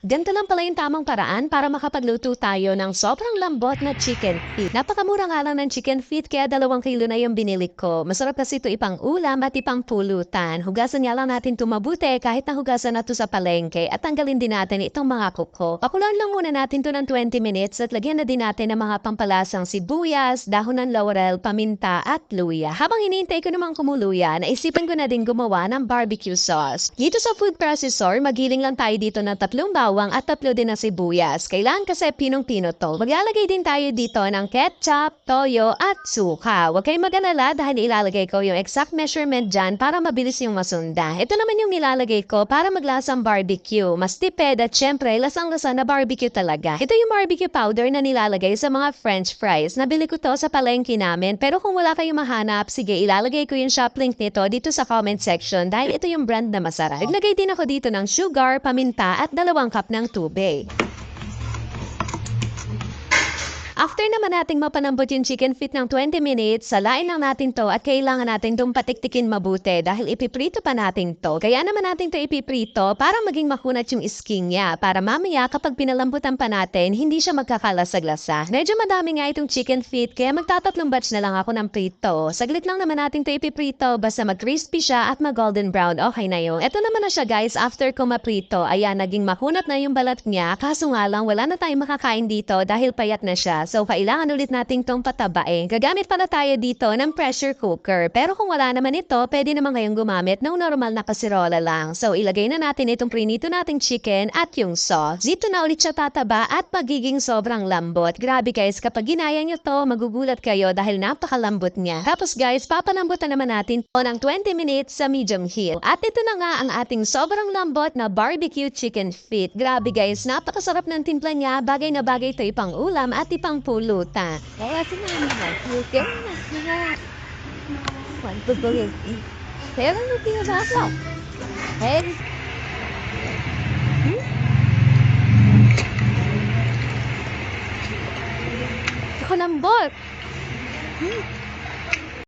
Ganito lang pala yung tamang paraan para makapagluto tayo ng sobrang lambot na chicken feet. Napakamura nga lang ng chicken feet kaya 2 kilo na yung binili ko. Masarap kasi ito ipang ulam at ipang pulutan. Hugasan nga lang natin ito mabuti kahit nahugasan na ito sa palengke at tanggalin din natin itong mga kuko. Pakuluan lang muna natin ito ng 20 minutes at lagyan na din natin ng mga pampalasang sibuyas, dahon ng laurel, paminta at luya. Habang hinihintay ko namang kumuluyan, naisipan ko na din gumawa ng barbecue sauce. Dito sa food processor, magiling lang tayo dito ng 3 bawang at 3 din na sibuyas. Kailangan kasi pinong-pino to. Maglalagay din tayo dito ng ketchup, toyo at suka. Huwag kayong mag-alala dahil ilalagay ko yung exact measurement dyan para mabilis yung masunda. Ito naman yung nilalagay ko para maglasang barbecue. Mas tipid at syempre lasang-lasa na barbecue talaga. Ito yung barbecue powder na nilalagay sa mga french fries. Nabili ko to sa palengke namin pero kung wala kayong mahanap, sige ilalagay ko yung shop link nito dito sa comment section dahil ito yung brand na masarap. Naglagay din ako dito ng sugar, paminta at 2 cup ng tubig. After naman nating mapanambot yung chicken feet ng 20 minutes, salain lang natin to at kailangan natin itong patiktikin mabuti dahil ipiprito pa natin to. Kaya naman natin to ipiprito para maging makunat yung skin niya para mamaya kapag pinalambutan pa natin, hindi siya magkakalasag-lasa. Medyo madami nga itong chicken feet kaya magtatatlong batch na lang ako ng prito. Saglit lang naman natin to ipiprito basta mag-crispy siya at mag-golden brown. Okay na yun. Ito naman na siya guys after ko maprito. Ayan, naging makunat na yung balat niya kaso nga lang wala na tayong makakain dito dahil payat na siya. So, kailangan ulit nating tong patabain. Gagamit pala tayo dito ng pressure cooker. Pero kung wala naman ito, pwede naman kayong gumamit ng normal na kasirola lang. So, ilagay na natin itong prinito nating chicken at yung sauce. Dito na ulit siya tataba at magiging sobrang lambot. Grabe guys, kapag ginaya nyo to, magugulat kayo dahil napakalambot niya. Tapos guys, papalambutan naman natin to ng 20 minutes sa medium heat. At ito na nga ang ating sobrang lambot na barbecue chicken feet. Grabe guys, napakasarap ng timpla niya. Bagay na bagay ito ipang ulam at ipang pulutan. Kaya sinabi na, yung na, pantutulog. Pero ano pinabasa? Eh, Ako lambot.